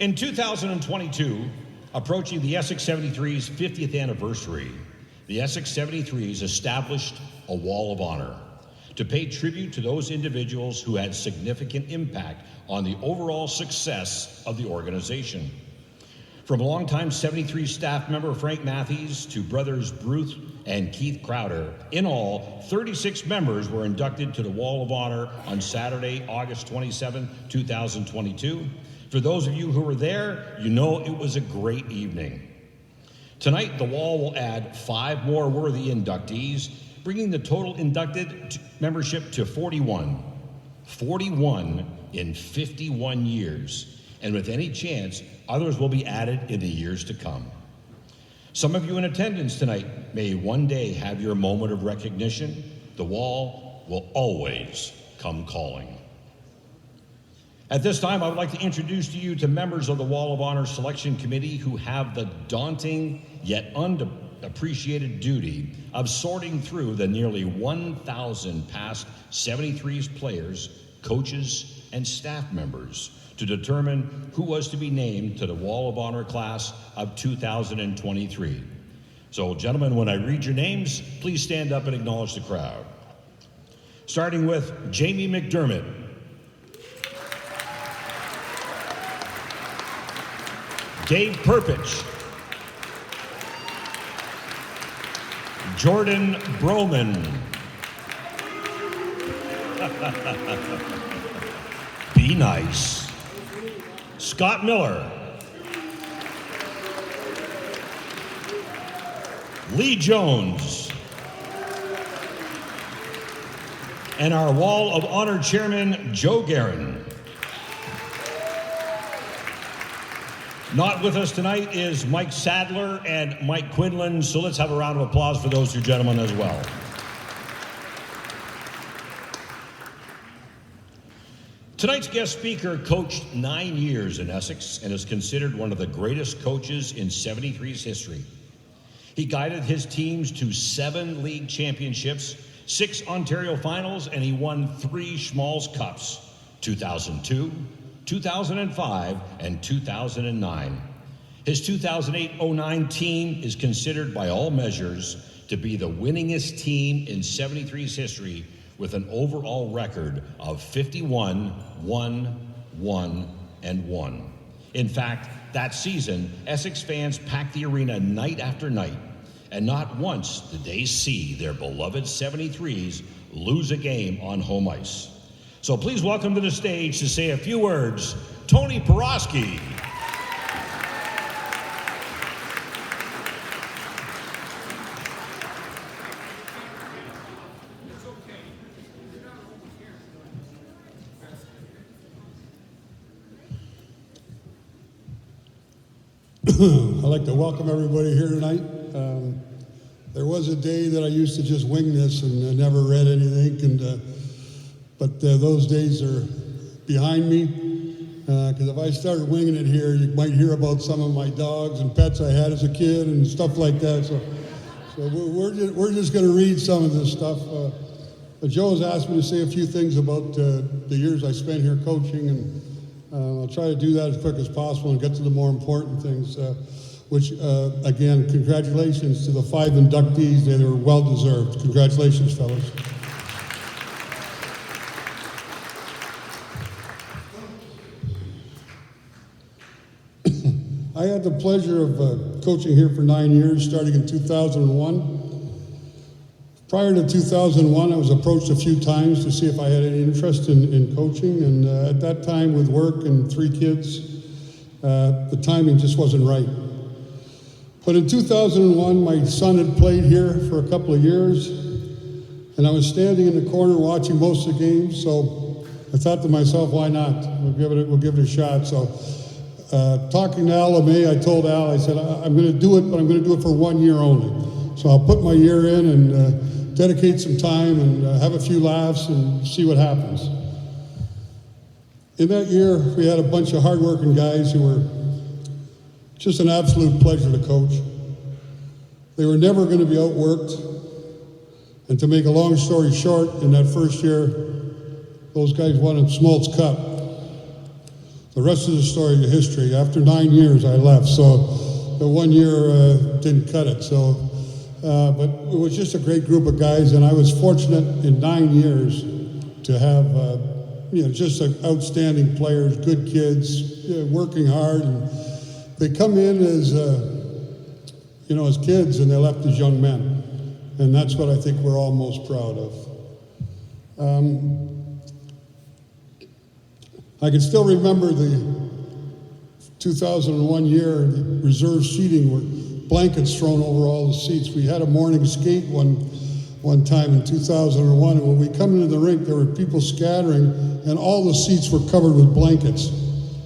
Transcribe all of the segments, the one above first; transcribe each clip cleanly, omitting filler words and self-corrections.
In 2022, approaching the Essex 73's 50th anniversary, the Essex 73's established a Wall of Honor to pay tribute to those individuals who had significant impact on the overall success of the organization. From longtime 73 staff member Frank Matthews to brothers Bruce and Keith Crowder, in all, 36 members were inducted to the Wall of Honor on Saturday, August 27, 2022. For those of you who were there, you know it was a great evening. Tonight, the Wall will add 5 more worthy inductees, bringing the total inducted membership to 41. 41 in 51 years. And with any chance, others will be added in the years to come. Some of you in attendance tonight may one day have your moment of recognition. The Wall will always come calling. At this time, I would like to introduce to you to members of the Wall of Honor Selection Committee who have the daunting yet underappreciated duty of sorting through the nearly 1,000 past 73's players, coaches, and staff members to determine who was to be named to the Wall of Honor class of 2023. So, gentlemen, when I read your names, please stand up and acknowledge the crowd. Starting with Jamie McDermott. Dave Perpich. Jordan Broman. Be nice. Scott Miller. Lee Jones. And our Wall of Honor Chairman, Joe Guerin. Not with us tonight is Mike Sadler and Mike Quinlan, so let's have a round of applause for those two gentlemen as well. Tonight's guest speaker coached 9 years in Essex and is considered one of the greatest coaches in 73's history. He guided his teams to 7 league championships, 6 Ontario finals, and he won 3 Schmalz Cups, 2002, 2005, and 2009. His 2008-09 team is considered by all measures to be the winningest team in 73's history with an overall record of 51, 1, 1, and 1. In fact, that season, Essex fans packed the arena night after night, and not once did they see their beloved 73's lose a game on home ice. So please welcome to the stage to say a few words, Tony Porosky. I'd like to welcome everybody here tonight. There was a day that I used to just wing this and never read anything, but those days are behind me. Because if I started winging it here, you might hear about some of my dogs and pets I had as a kid and stuff like that. So we're just going to read some of this stuff. Joe has asked me to say a few things about the years I spent here coaching, and I'll try to do that as quick as possible and get to the more important things, which, again, congratulations to the 5 inductees. They were well-deserved. Congratulations, fellas. I had the pleasure of coaching here for 9 years, starting in 2001. Prior to 2001, I was approached a few times to see if I had any interest in coaching, and at that time, with work and 3 kids, the timing just wasn't right. But in 2001, my son had played here for a couple of years, and I was standing in the corner watching most of the games, so I thought to myself, why not? We'll give it a shot. So talking to Al LeMay, I told Al, I said, I'm going to do it, but I'm going to do it for 1 year only. So I'll put my year in and dedicate some time and have a few laughs and see what happens. In that year, we had a bunch of hardworking guys who were just an absolute pleasure to coach. They were never going to be outworked. And to make a long story short, in that first year, those guys won a Schmalz Cup. The rest of the story is history. After 9 years, I left, so the 1 year didn't cut it. So, but it was just a great group of guys, and I was fortunate in 9 years to have, just outstanding players, good kids, working hard, and they come in as, as kids, and they left as young men, and that's what I think we're all most proud of. I can still remember the 2001 year, the reserve seating where blankets thrown over all the seats. We had a morning skate one time in 2001, and when we come into the rink, there were people scattering, and all the seats were covered with blankets.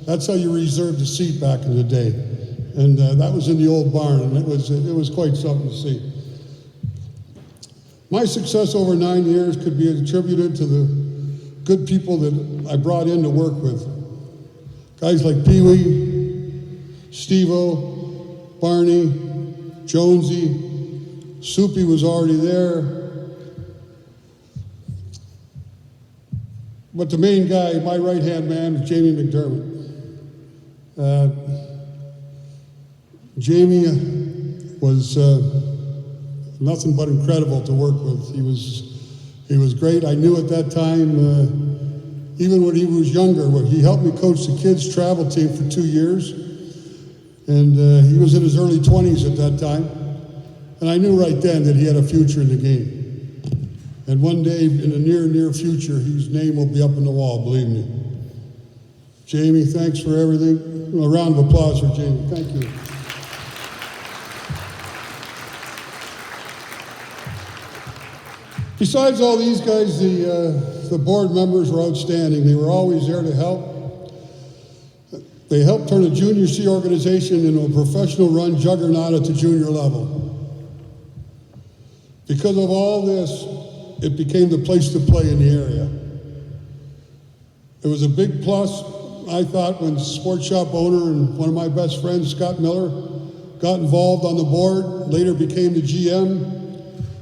That's how you reserved a seat back in the day. And that was in the old barn, and it was quite something to see. My success over 9 years could be attributed to the good people that I brought in to work with. Guys like Pee Wee, Steve-O, Barney, Jonesy, Soupy was already there. But the main guy, my right-hand man, is Jamie McDermott. Jamie was nothing but incredible to work with. He was great. I knew at that time, even when he was younger, he helped me coach the kids' travel team for 2 years. And he was in his early 20s at that time. And I knew right then that he had a future in the game. And one day, in the near future, his name will be up on the wall, believe me. Jamie, thanks for everything. A round of applause for Jamie. Thank you. Besides all these guys, the board members were outstanding. They were always there to help. They helped turn a junior C organization into a professional run juggernaut at the junior level. Because of all this, it became the place to play in the area. It was a big plus, I thought, when Sports Shop owner and one of my best friends, Scott Miller, got involved on the board, later became the GM.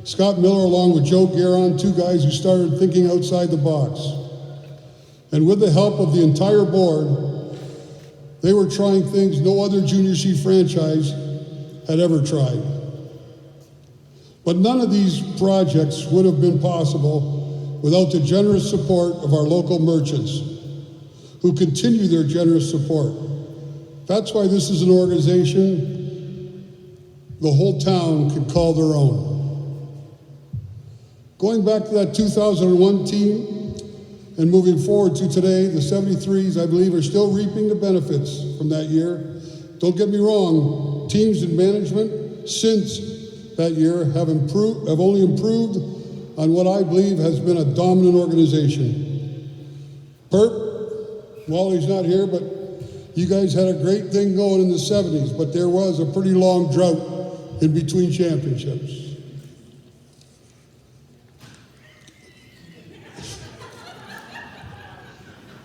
Scott Miller, along with Joe Guerin, two guys who started thinking outside the box. And with the help of the entire board, they were trying things no other junior C franchise had ever tried. But none of these projects would have been possible without the generous support of our local merchants, who continue their generous support. That's why this is an organization the whole town can call their own. Going back to that 2001 team and moving forward to today, the 73's, I believe, are still reaping the benefits from that year. Don't get me wrong, teams and management since that year have only improved on what I believe has been a dominant organization. Perp, Wally's not here, but you guys had a great thing going in the 70s, but there was a pretty long drought in between championships.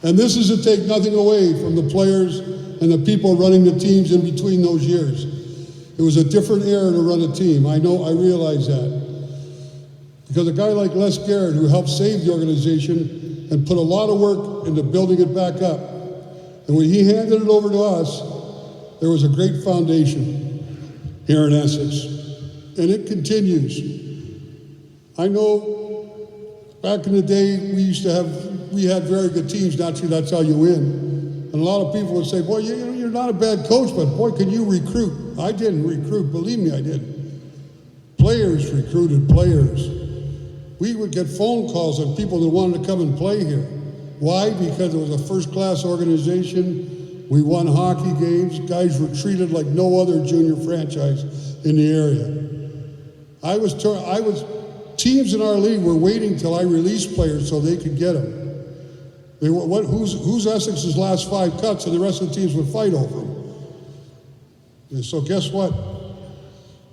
And this is to take nothing away from the players and the people running the teams in between those years. It was a different era to run a team. I realize that. Because a guy like Les Garrett, who helped save the organization and put a lot of work into building it back up, and when he handed it over to us, there was a great foundation here in Essex. And it continues. I know back in the day, we had very good teams. Naturally, that's how you win. And a lot of people would say, boy, you're not a bad coach, but boy, can you recruit? I didn't recruit. Believe me, I did. Players recruited players. We would get phone calls of people that wanted to come and play here. Why? Because it was a first-class organization. We won hockey games. Guys were treated like no other junior franchise in the area. Teams in our league were waiting till I released players so they could get them. Who's Essex's last 5 cuts, and the rest of the teams would fight over them. And so guess what?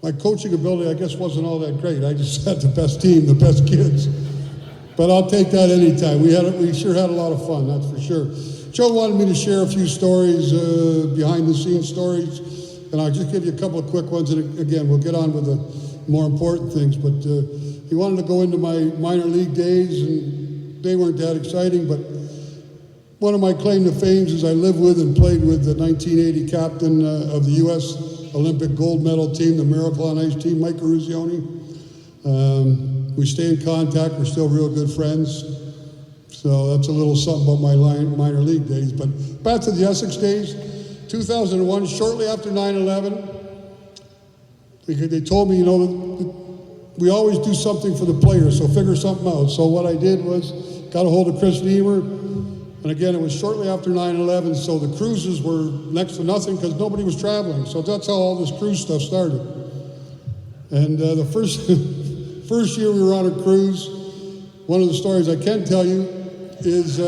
My coaching ability, I guess, wasn't all that great. I just had the best team, the best kids. But I'll take that anytime. We sure had a lot of fun, that's for sure. Joe wanted me to share a few stories, behind-the-scenes stories, and I'll just give you a couple of quick ones, and again, we'll get on with the more important things. But he wanted to go into my minor league days, and they weren't that exciting, but One of my claim to fame is I lived with and played with the 1980 captain of the U.S. Olympic gold medal team, the Miracle on Ice team, Mike Eruzione. We stay in contact. We're still real good friends. So that's a little something about my minor league days. But back to the Essex days, 2001, shortly after 9/11, they told me, you know, we always do something for the players, so figure something out. So what I did was got a hold of Chris Niemer, and again, it was shortly after 9/11, so the cruises were next to nothing because nobody was traveling. So that's how all this cruise stuff started. And the first year we were on a cruise, one of the stories I can tell you is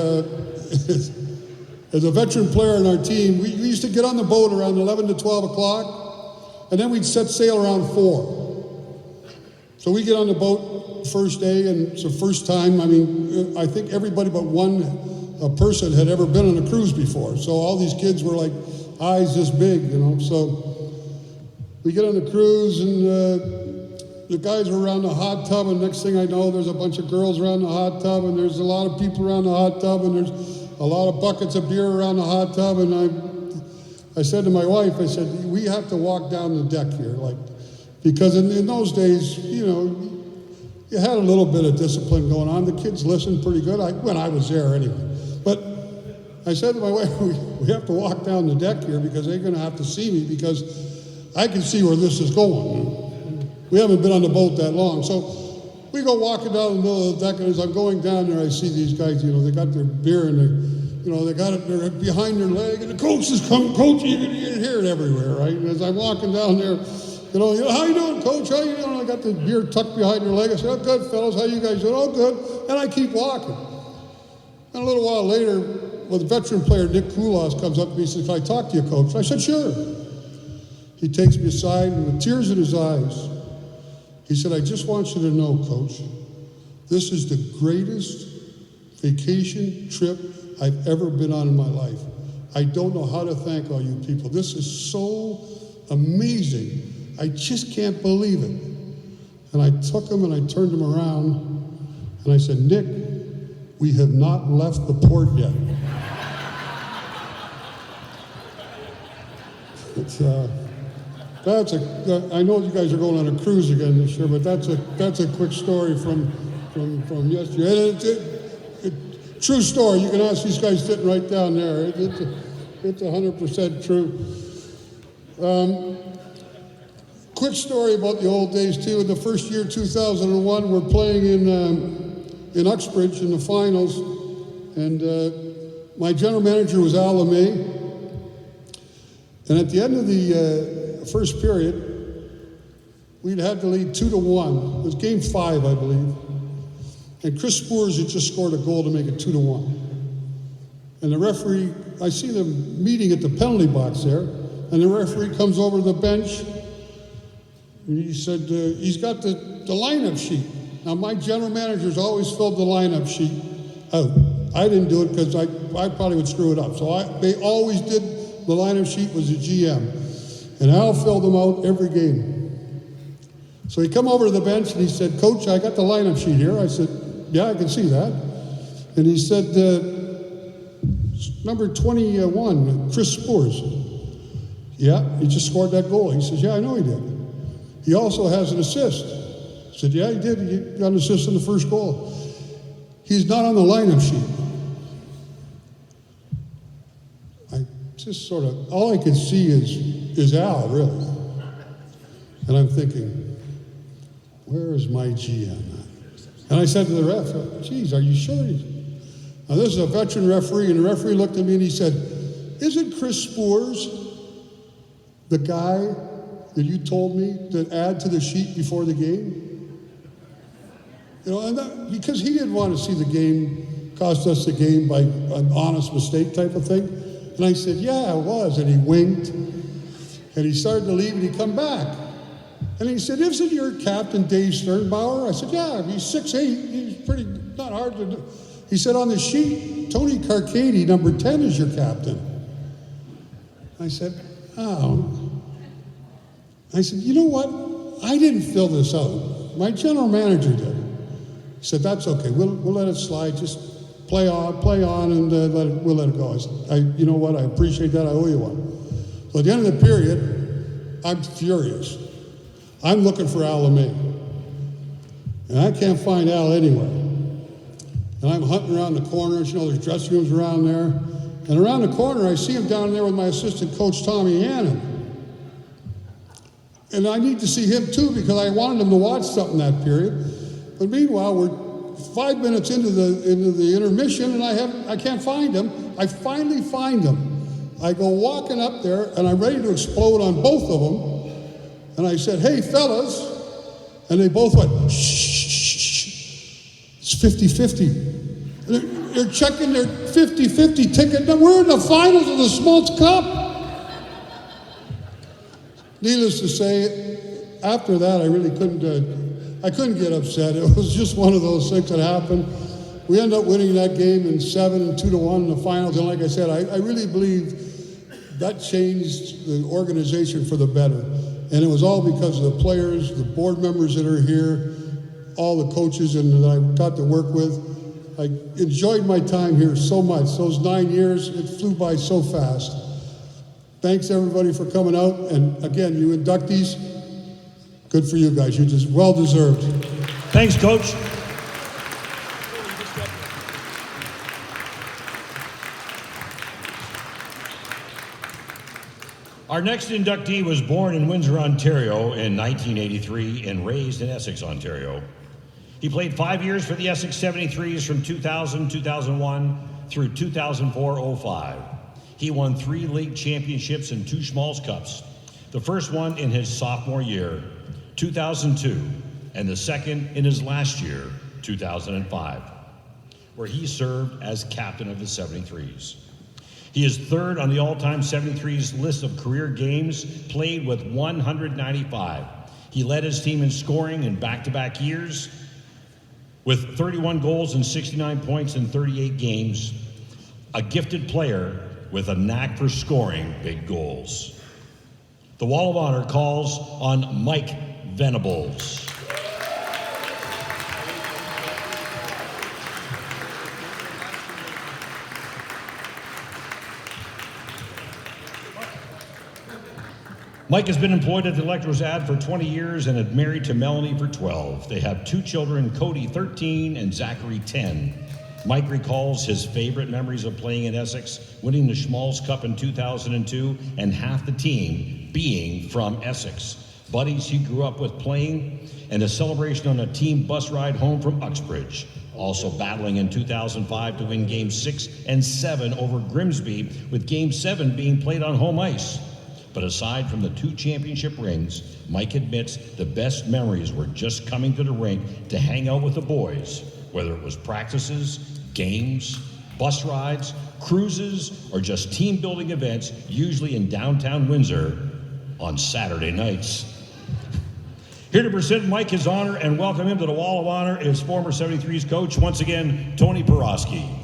as a veteran player on our team, we used to get on the boat around 11 to 12 o'clock, and then we'd set sail around 4. So we get on the boat first day, and it's the first time, I mean, I think everybody but one person had ever been on a cruise before. So all these kids were like eyes this big, you know. So we get on the cruise, and the guys are around the hot tub, and next thing I know, there's a bunch of girls around the hot tub, and there's a lot of people around the hot tub, and there's a lot of buckets of beer around the hot tub. And I said to my wife, I said, we have to walk down the deck here, like, because in those days, you know, you had a little bit of discipline going on. The kids listened pretty good when I was there anyway. But I said to my wife, we have to walk down the deck here because they're going to have to see me because I can see where this is going. We haven't been on the boat that long. So we go walking down the middle of the deck, and as I'm going down there, I see these guys, you know, they got their beer and they got it they're behind their leg, and the coach is coming, coach, you can hear it everywhere, right? And as I'm walking down there, you know, how you doing, coach? How you doing? I got the beer tucked behind their leg. I said, oh, good, fellas. How you guys doing? Oh, good. And I keep walking. And a little while later, the veteran player, Nick Koulos, comes up to me and says, can I talk to you, coach? I said, sure. He takes me aside, and with tears in his eyes, he said, I just want you to know, coach, this is the greatest vacation trip I've ever been on in my life. I don't know how to thank all you people. This is so amazing. I just can't believe it. And I took him and I turned him around and I said, Nick, we have not left the port yet. I know you guys are going on a cruise again this year, but that's a quick story from yesterday. True story. You can ask these guys sitting right down there. It's 100% true. Quick story about the old days too. In the first year, 2001, we're playing in Uxbridge in the finals, and my general manager was Al LeMay. And at the end of the first period, we'd had to lead 2-1. It was game 5, I believe. And Chris Spoors had just scored a goal to make it 2-1. And the referee, I see them meeting at the penalty box there, and the referee comes over to the bench, and he said, he's got the lineup sheet. Now, my general manager's always filled the lineup sheet out. I didn't do it because I probably would screw it up. So they always did, the lineup sheet was the GM. And Al filled them out every game. So he come over to the bench and he said, Coach, I got the lineup sheet here. I said, yeah, I can see that. And he said, number 21, Chris Spoors. Yeah, he just scored that goal. He says, yeah, I know he did. He also has an assist. I said, yeah, he did. He got an assist in the first goal. He's not on the lineup sheet. I just sort of, all I can see is Al, really. And I'm thinking, where is my GM? And I said to the ref, geez, are you sure? Now, this is a veteran referee, and the referee looked at me and he said, isn't Chris Spoors the guy that you told me to add to the sheet before the game? You know, and that, because he didn't want to see the game cost us the game by an honest mistake type of thing. And I said, yeah, it was. And he winked, and he started to leave, and he come back. And he said, isn't your captain Dave Sternbauer? I said, yeah, he's 6'8". He's pretty, not hard to do. He said, on the sheet, Tony Carcati, number 10, is your captain. I said, oh. I said, you know what? I didn't fill this out. My general manager did. He said, that's okay. We'll let it slide. Just play on, and we'll let it go. You know what? I appreciate that. I owe you one. So at the end of the period, I'm furious. I'm looking for Al LeMay, and I can't find Al anywhere. And I'm hunting around the corners. There's dressing rooms around there. And around the corner, I see him down there with my assistant coach, Tommy Hannon. And I need to see him too because I wanted him to watch something that period. But meanwhile, we're 5 minutes into the intermission, and I can't find him. I finally find him. I go walking up there, and I'm ready to explode on both of them. And I said, "Hey, fellas," and they both went, "Shh, shh, shh. It's 50-50." They're checking their 50-50 ticket. Now we're in the finals of the Smoltz Cup. Needless to say, after that, I really couldn't get upset. It was just one of those things that happened. We ended up winning that game in 7 and 2-1 in the finals. And like I said, I really believe that changed the organization for the better. And it was all because of the players, the board members that are here, all the coaches and that I got to work with. I enjoyed my time here so much. Those 9 years, it flew by so fast. Thanks everybody for coming out. And again, you inductees, good for you guys. You just well deserved. Thanks, Coach. Our next inductee was born in Windsor, Ontario in 1983 and raised in Essex, Ontario. He played 5 years for the Essex 73's from 2000-2001 through 2004-05. He won 3 league championships and 2 Smoltz Cups. The first one in his sophomore year, 2002, and the second in his last year, 2005, where he served as captain of the 73's. He is third on the all-time 73's list of career games played with 195. He led his team in scoring in back-to-back years with 31 goals and 69 points in 38 games, a gifted player with a knack for scoring big goals. The Wall of Honor calls on Mike Venables. Mike has been employed at the Electro's ad for 20 years and is married to Melanie for 12. They have 2 children, Cody 13 and Zachary 10. Mike recalls his favorite memories of playing in Essex, winning the Smoltz Cup in 2002, and half the team being from Essex. Buddies he grew up with playing, and a celebration on a team bus ride home from Uxbridge. Also battling in 2005 to win Games 6 and 7 over Grimsby, with Game 7 being played on home ice. But aside from the 2 championship rings, Mike admits the best memories were just coming to the rink to hang out with the boys, whether it was practices, games, bus rides, cruises, or just team-building events, usually in downtown Windsor on Saturday nights. Here to present Mike his honor and welcome him to the Wall of Honor is former 73's coach, once again, Tony Porosky.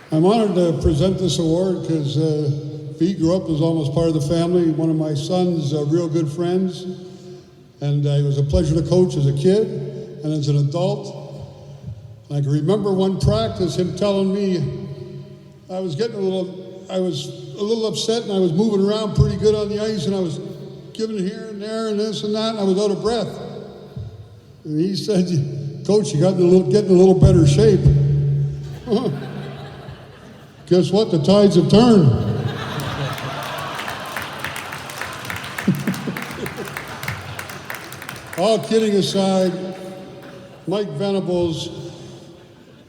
I'm honored to present this award because Pete grew up as almost part of the family. One of my son's real good friends, and it was a pleasure to coach as a kid and as an adult. I can remember one practice, him telling me I was a little upset, and I was moving around pretty good on the ice, and I was giving here and there and this and that, and I was out of breath. And he said, "Coach, you got getting a little better shape." Guess what? The tides have turned. All kidding aside, Mike Venables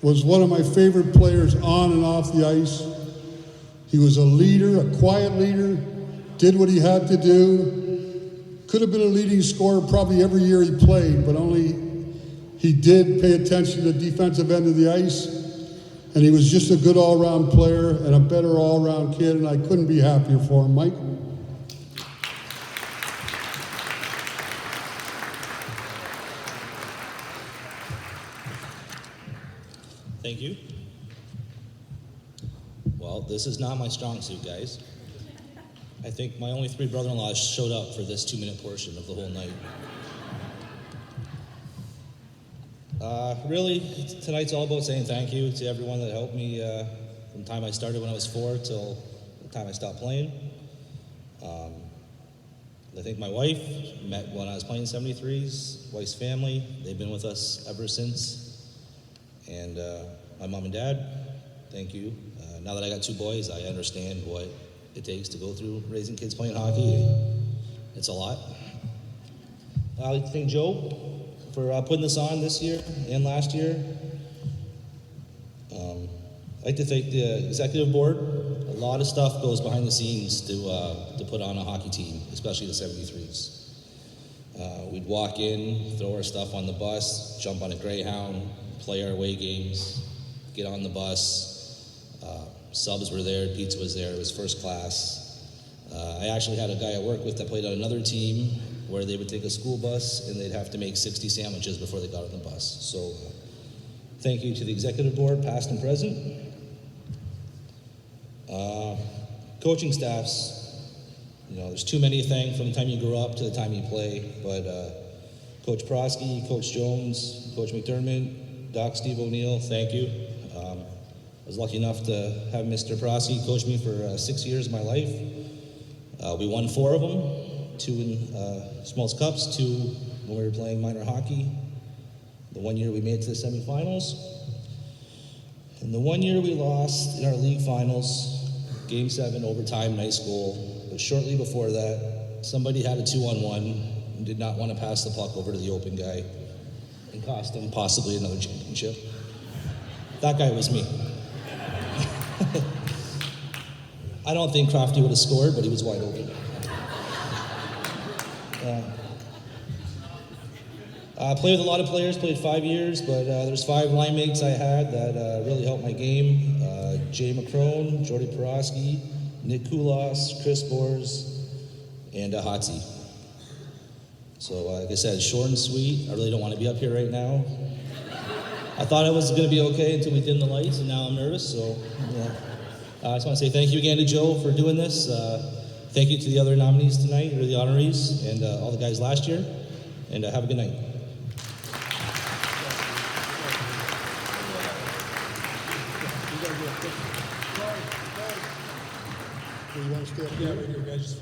was one of my favorite players on and off the ice. He was a leader, a quiet leader, did what he had to do. Could have been a leading scorer probably every year he played, but only he did pay attention to the defensive end of the ice. And he was just a good all-around player and a better all-around kid, and I couldn't be happier for him. Mike? Thank you. Well, this is not my strong suit, guys. I think my only 3 brother-in-laws showed up for this 2-minute portion of the whole night. Really, tonight's all about saying thank you to everyone that helped me from the time I started when I was 4 till the time I stopped playing. I think my wife met when I was playing 73's, wife's family. They've been with us ever since. And my mom and dad, thank you. Now that I got 2 boys, I understand what it takes to go through raising kids playing hockey. It's a lot. I'd like to thank Joe for putting this on this year and last year. I'd like to thank the executive board. A lot of stuff goes behind the scenes to put on a hockey team, especially the 73's. We'd walk in, throw our stuff on the bus, jump on a Greyhound, play our away games, get on the bus. Subs were there, pizza was there, it was first class. I actually had a guy I worked with that played on another team where they would take a school bus and they'd have to make 60 sandwiches before they got on the bus. So thank you to the executive board, past and present. Coaching staffs, there's too many to thank from the time you grow up to the time you play, but Coach Prosky, Coach Jones, Coach McDermott, Doc Steve O'Neill, thank you. I was lucky enough to have Mr. Prosky coach me for 6 years of my life. We won 4 of them, 2 in Smalls Cups, 2 when we were playing minor hockey. The 1 year we made it to the semifinals. And the 1 year we lost in our league finals, Game 7, overtime, nice goal. But shortly before that, somebody had a 2-on-1 and did not want to pass the puck over to the open guy and cost him possibly another championship. That guy was me. I don't think Crafty would have scored, but he was wide open. I played with a lot of players, played 5 years, but there's 5 line mates I had that really helped my game. Jay McCrone, Jordy Porosky, Nick Kulas, Chris Bors, and Hatzi. So like I said, short and sweet. I really don't want to be up here right now. I thought I was going to be okay until we dimmed the lights, and now I'm nervous. So I just want to say thank you again to Joe for doing this. Thank you to the other nominees tonight, or the honorees, and all the guys last year. And have a good night. You want to stay up there? Right here, guys.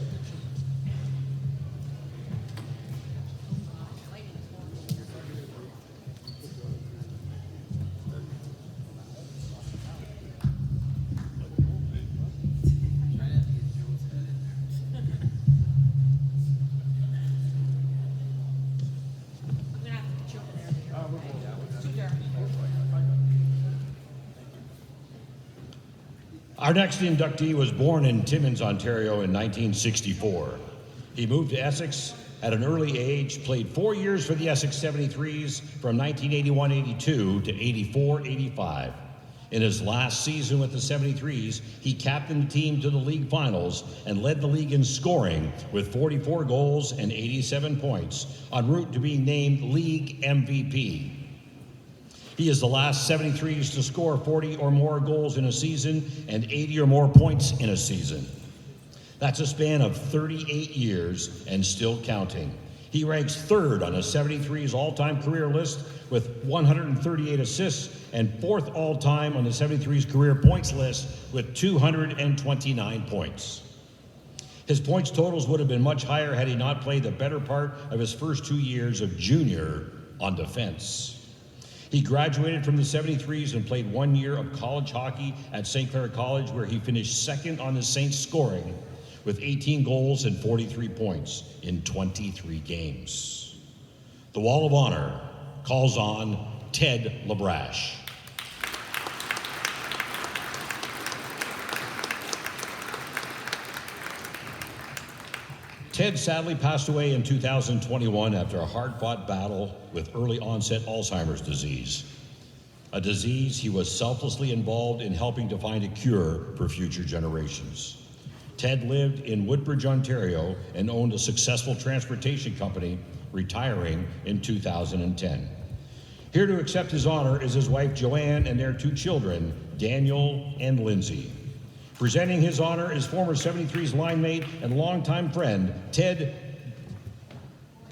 Our next inductee was born in Timmins, Ontario in 1964. He moved to Essex at an early age, played 4 years for the Essex 73's from 1981-82 to 84-85. In his last season with the 73's, he captained the team to the league finals and led the league in scoring with 44 goals and 87 points, en route to being named league MVP. He is the last 73's to score 40 or more goals in a season and 80 or more points in a season. That's a span of 38 years and still counting. He ranks 3rd on a 73's all-time career list with 138 assists and 4th all-time on the 73's career points list with 229 points. His points totals would have been much higher had he not played the better part of his first 2 years of junior on defense. He graduated from the 73's and played 1 year of college hockey at St. Clair College, where he finished 2nd on the Saints scoring with 18 goals and 43 points in 23 games. The Wall of Honor calls on Ted LaBrache. Ted sadly passed away in 2021 after a hard-fought battle with early-onset Alzheimer's disease, a disease he was selflessly involved in helping to find a cure for future generations. Ted lived in Woodbridge, Ontario, and owned a successful transportation company, retiring in 2010. Here to accept his honor is his wife, Joanne, and their 2 children, Daniel and Lindsay. Presenting his honor is former 73's line mate and longtime friend, Ted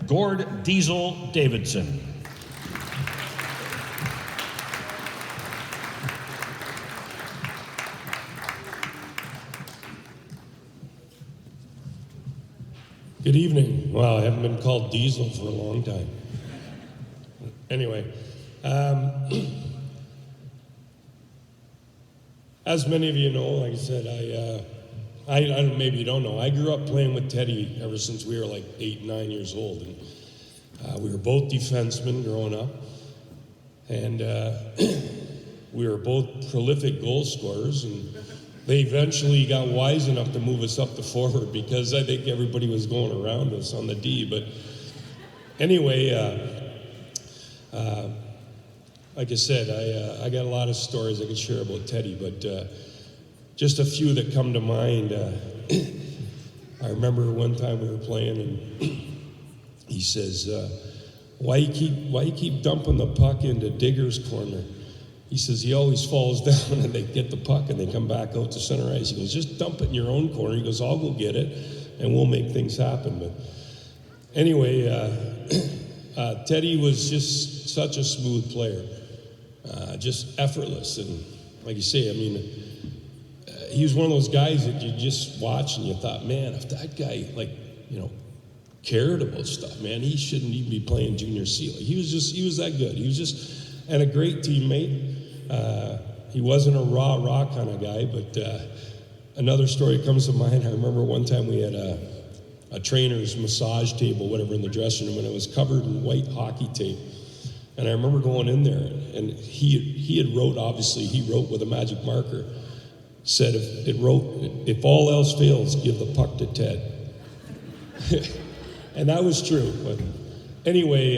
Gord Diesel Davidson. Good evening. Wow, I haven't been called Diesel for a long time. Anyway, as many of you know, like I said, I don't, maybe you don't know, I grew up playing with Teddy ever since we were like 8, 9 years old. And we were both defensemen growing up. And we were both prolific goal scorers. And they eventually got wise enough to move us up to forward because I think everybody was going around us on the D. But anyway, like I said, I got a lot of stories I could share about Teddy, but just a few that come to mind. I remember one time we were playing, and he says, "Why you keep dumping the puck into Digger's corner?" He says he always falls down, and they get the puck, and they come back out to center ice. He goes, "Just dump it in your own corner." He goes, "I'll go get it, and we'll make things happen." But anyway, Teddy was just such a smooth player. Just effortless, and like you say, I mean, he was one of those guys that you just watch and you thought, man, if that guy, like, you know, cared about stuff, man, he shouldn't even be playing junior C. Like, he was that good. He was just, and a great teammate. He wasn't a rah kind of guy, but another story comes to mind. I remember one time we had a trainer's massage table, whatever, in the dressing room, and it was covered in white hockey tape. And I remember going in there, and he wrote with a magic marker, said if all else fails, give the puck to Ted. And that was true. But anyway,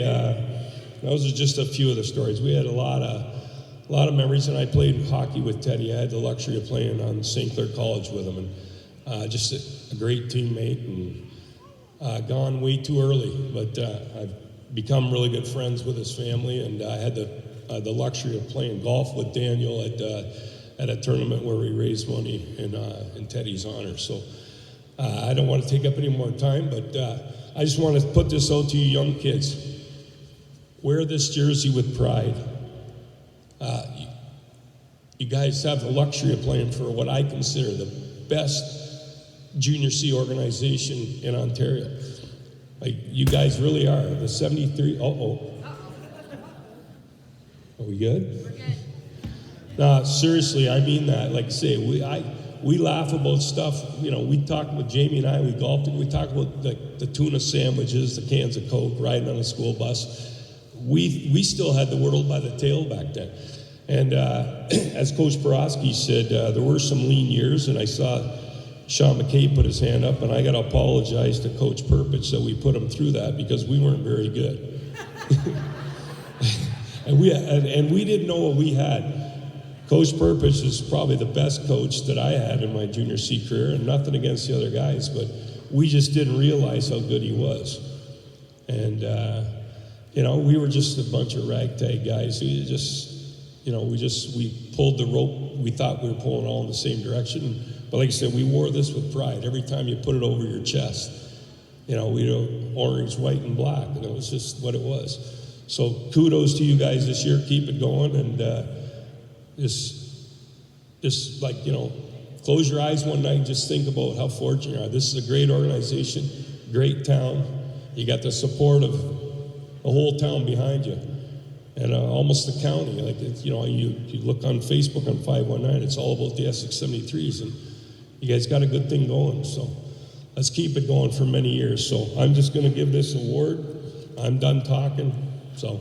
those are just a few of the stories. We had a lot of memories, and I played hockey with Teddy. I had the luxury of playing on St. Clair College with him, and just a great teammate, and gone way too early. But I've become really good friends with his family, and I had the luxury of playing golf with Daniel at a tournament where we raised money in Teddy's honor. So I don't want to take up any more time, but I just want to put this out to you young kids. Wear this jersey with pride. You guys have the luxury of playing for what I consider the best junior C organization in Ontario. Like, you guys really are. The 73, Are we good? We're good. No, seriously, I mean that. Like I say, we laugh about stuff. You know, we talk with Jamie and I, we golfed, and we talk about the tuna sandwiches, the cans of Coke, riding on a school bus. We still had the world by the tail back then. And as Coach Borowski said, there were some lean years, and I saw Sean McKay put his hand up, and I got to apologize to Coach Perpich that we put him through that because we weren't very good. and we didn't know what we had. Coach Perpich is probably the best coach that I had in my junior C career, and nothing against the other guys, but we just didn't realize how good he was. And, you know, we were just a bunch of ragtag guys who just, you know, we pulled the rope. We thought we were pulling all in the same direction. But like I said, we wore this with pride. Every time you put it over your chest, you know, we were orange, white, and black, and it was just what it was. So kudos to you guys this year. Keep it going, and just like, you know, close your eyes one night and just think about how fortunate you are. This is a great organization, great town. You got the support of the whole town behind you, and almost the county. Like, you know, you look on Facebook on 519, it's all about the Essex 73's, and you guys got a good thing going. So let's keep it going for many years. So I'm just going to give this award. I'm done talking. So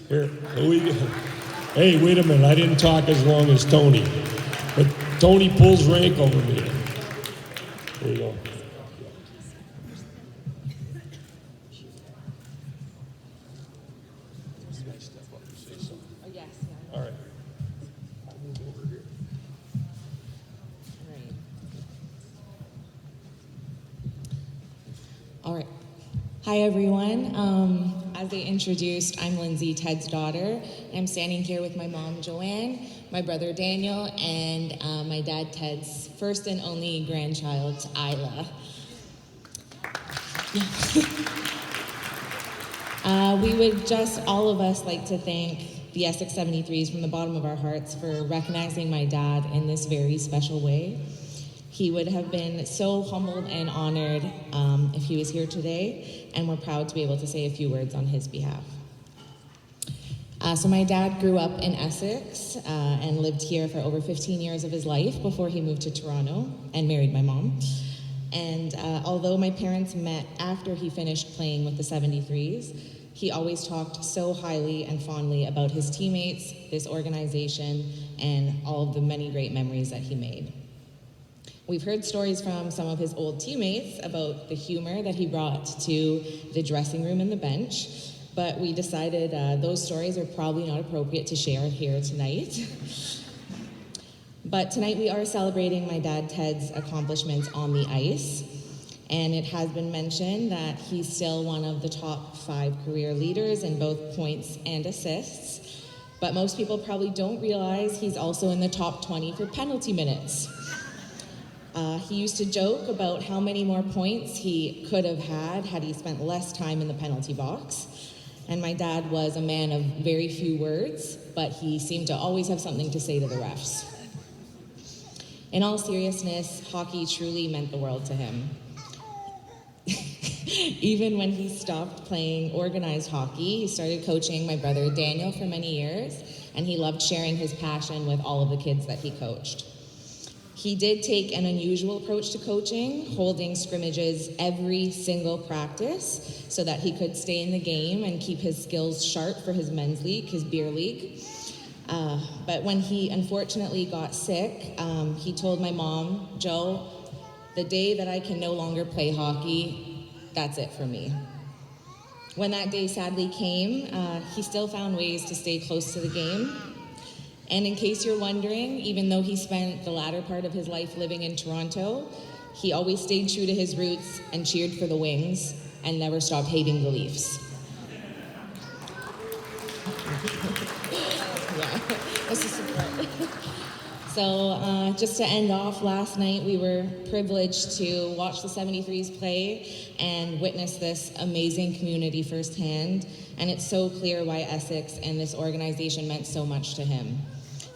here we go. Hey, wait a minute. I didn't talk as long as Tony, but Tony pulls rank over me. There you go. All right. I'll move over here. All right. Hi, everyone. As they introduced, I'm Lindsay, Ted's daughter. I'm standing here with my mom, Joanne, my brother, Daniel, and my dad, Ted's first and only grandchild, Isla. We would just, all of us, like to thank the Essex 73's from the bottom of our hearts for recognizing my dad in this very special way. He would have been so humbled and honored if he was here today, and we're proud to be able to say a few words on his behalf. So my dad grew up in Essex and lived here for over 15 years of his life before he moved to Toronto and married my mom. And although my parents met after he finished playing with the 73's, he always talked so highly and fondly about his teammates, this organization, and all of the many great memories that he made. We've heard stories from some of his old teammates about the humor that he brought to the dressing room and the bench, but we decided those stories are probably not appropriate to share here tonight. But tonight we are celebrating my dad Ted's accomplishments on the ice, and it has been mentioned that he's still one of the top 5 career leaders in both points and assists, but most people probably don't realize he's also in the top 20 for penalty minutes. He used to joke about how many more points he could have had he spent less time in the penalty box. And my dad was a man of very few words, but he seemed to always have something to say to the refs. In all seriousness, hockey truly meant the world to him. Even when he stopped playing organized hockey, he started coaching my brother Daniel for many years, and he loved sharing his passion with all of the kids that he coached. He did take an unusual approach to coaching, holding scrimmages every single practice so that he could stay in the game and keep his skills sharp for his men's league, his beer league. But when he unfortunately got sick, he told my mom, "Joe, the day that I can no longer play hockey, that's it for me." When that day sadly came, he still found ways to stay close to the game. And in case you're wondering, even though he spent the latter part of his life living in Toronto, he always stayed true to his roots and cheered for the Wings and never stopped hating the Leafs. Yeah, this is support. So just to end off, last night we were privileged to watch the 73's play and witness this amazing community firsthand. And it's so clear why Essex and this organization meant so much to him.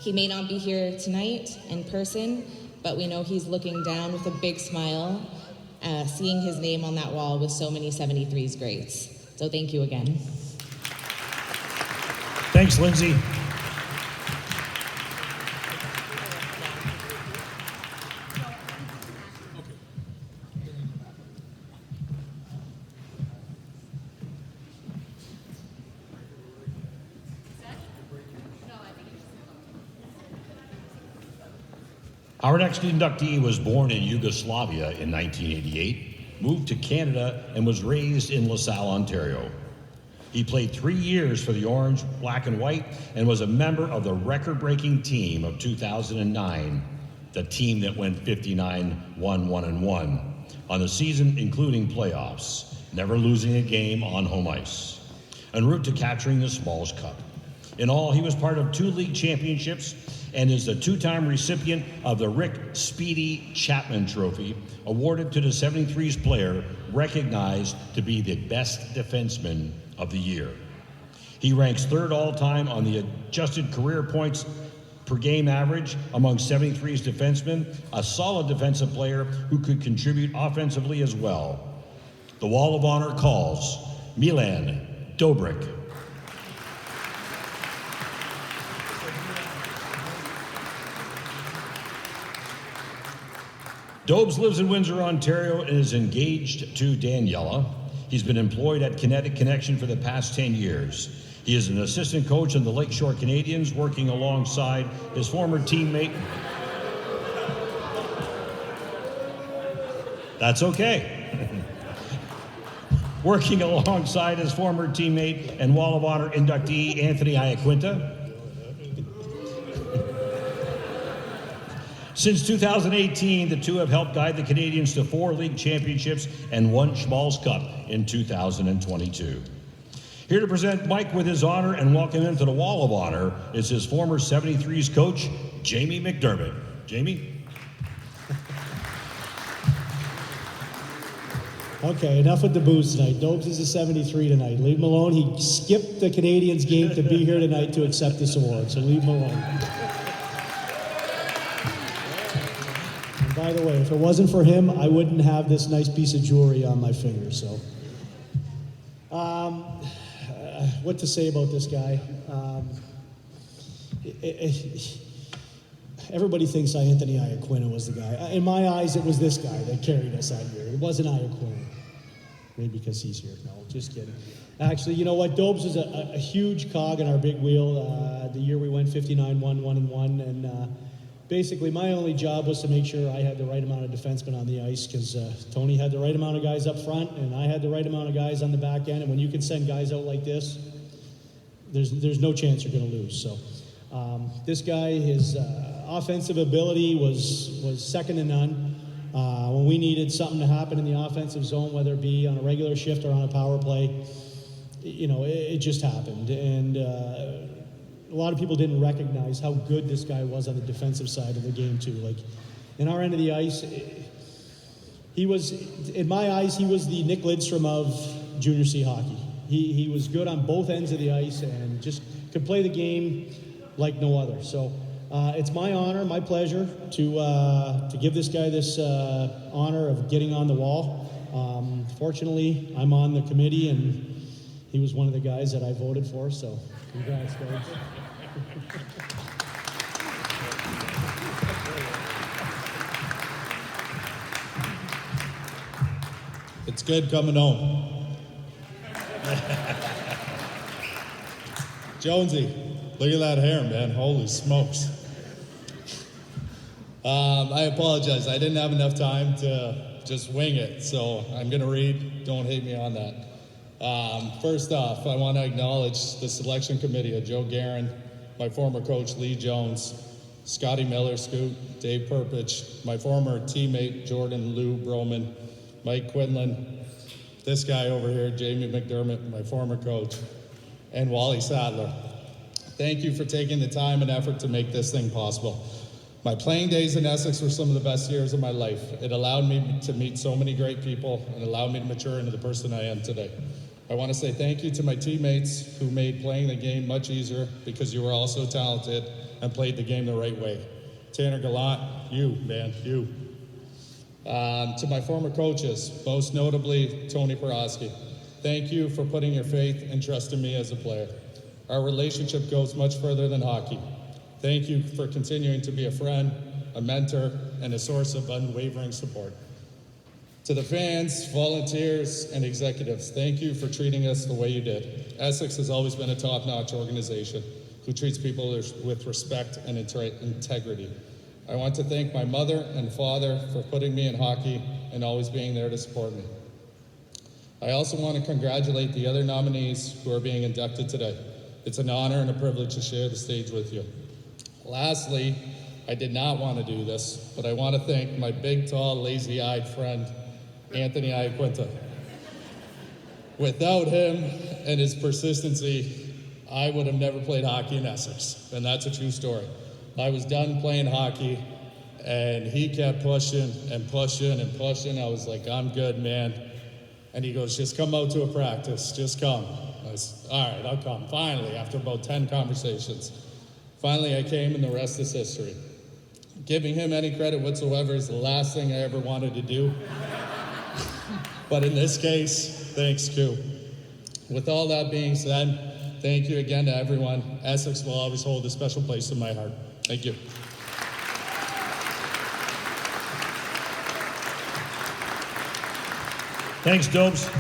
He may not be here tonight in person, but we know he's looking down with a big smile, seeing his name on that wall with so many 73's greats. So thank you again. Thanks, Lindsay. Our next inductee was born in Yugoslavia in 1988, moved to Canada, and was raised in LaSalle, Ontario. He played 3 years for the Orange, Black, and White and was a member of the record-breaking team of 2009, the team that went 59-1-1-1 on the season, including playoffs, never losing a game on home ice, en route to capturing the Smalls Cup. In all, he was part of 2 league championships and is the 2-time recipient of the Rick Speedy Chapman Trophy, awarded to the 73's player recognized to be the best defenseman of the year. He ranks 3rd all-time on the adjusted career points per game average among 73's defensemen, a solid defensive player who could contribute offensively as well. The Wall of Honor calls Milan Dobrik. Dobes lives in Windsor, Ontario, and is engaged to Daniela. He's been employed at Kinetic Connection for the past 10 years. He is an assistant coach on the Lakeshore Canadians, working alongside his former teammate. That's okay. Working alongside his former teammate and Wall of Honor inductee, Anthony Iaquinta. Since 2018, the two have helped guide the Canadians to 4 league championships and 1 Schmalz Cup in 2022. Here to present Mike with his honor and welcome him to the Wall of Honor is his former 73's coach, Jamie McDermott. Jamie? Okay, enough with the booze tonight. Dobes is a 73 tonight. Leave him alone. He skipped the Canadians game to be here tonight to accept this award, so leave him alone. By the way, if it wasn't for him, I wouldn't have this nice piece of jewelry on my finger. So, what to say about this guy? Everybody thinks Anthony Iaquinta was the guy. In my eyes, it was this guy that carried us that year. It wasn't Iaquinta. Maybe because he's here. No, just kidding. Actually, you know what? Dobes was a huge cog in our big wheel. The year we went 59-1, 1-1, and basically my only job was to make sure I had the right amount of defensemen on the ice, because Tony had the right amount of guys up front, and I had the right amount of guys on the back end. And when you can send guys out like this, there's no chance you're going to lose. So this guy, his offensive ability was second to none. When we needed something to happen in the offensive zone, whether it be on a regular shift or on a power play, it just happened. And a lot of people didn't recognize how good this guy was on the defensive side of the game too. Like in our end of the ice, he was, in my eyes, he was the Nick Lidstrom of junior C hockey. He was good on both ends of the ice and just could play the game like no other. So it's my honor, my pleasure to give this guy this honor of getting on the wall. Fortunately, I'm on the committee, and he was one of the guys that I voted for, so congrats, guys. It's good coming home. Jonesy, look at that hair, man. Holy smokes. I apologize. I didn't have enough time to just wing it, so I'm going to read. Don't hate me on that. First off, I want to acknowledge the selection committee of Joe Guerin, my former coach Lee Jones, Scotty Miller, Scoot, Dave Perpich, my former teammate Jordan Lou Broman, Mike Quinlan, this guy over here, Jamie McDermott, my former coach, and Wally Sadler. Thank you for taking the time and effort to make this thing possible. My playing days in Essex were some of the best years of my life. It allowed me to meet so many great people and allowed me to mature into the person I am today. I want to say thank you to my teammates who made playing the game much easier, because you were all so talented and played the game the right way. Tanner Gallant, you, man, you. To my former coaches, most notably Tony Porosky, thank you for putting your faith and trust in me as a player. Our relationship goes much further than hockey. Thank you for continuing to be a friend, a mentor, and a source of unwavering support. To the fans, volunteers, and executives, thank you for treating us the way you did. Essex has always been a top-notch organization who treats people with respect and integrity. I want to thank my mother and father for putting me in hockey and always being there to support me. I also want to congratulate the other nominees who are being inducted today. It's an honor and a privilege to share the stage with you. Lastly, I did not want to do this, but I want to thank my big, tall, lazy-eyed friend, Anthony Iaquinta. Without him and his persistency, I would have never played hockey in Essex, and that's a true story. I was done playing hockey, and he kept pushing and pushing and pushing. I was like, I'm good, man. And he goes, just come out to a practice, just come. I was, all right, I'll come. Finally, after about 10 conversations, finally I came, and the rest is history. Giving him any credit whatsoever is the last thing I ever wanted to do. But in this case, thanks, Q. With all that being said, thank you again to everyone. Essex will always hold a special place in my heart. Thank you. Thanks, Dobes.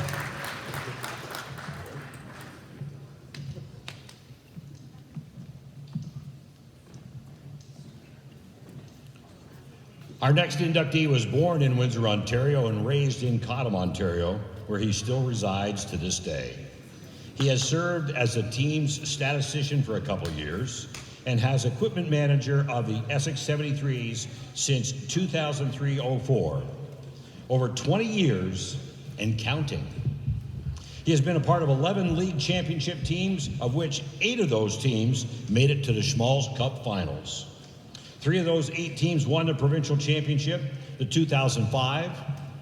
Our next inductee was born in Windsor, Ontario, and raised in Cottam, Ontario, where he still resides to this day. He has served as the team's statistician for a couple of years and has equipment manager of the Essex 73's since 2003-04. Over 20 years and counting. He has been a part of 11 league championship teams, of which 8 of those teams made it to the Schmalz Cup finals. 3 of those 8 teams won the provincial championship, the 2005,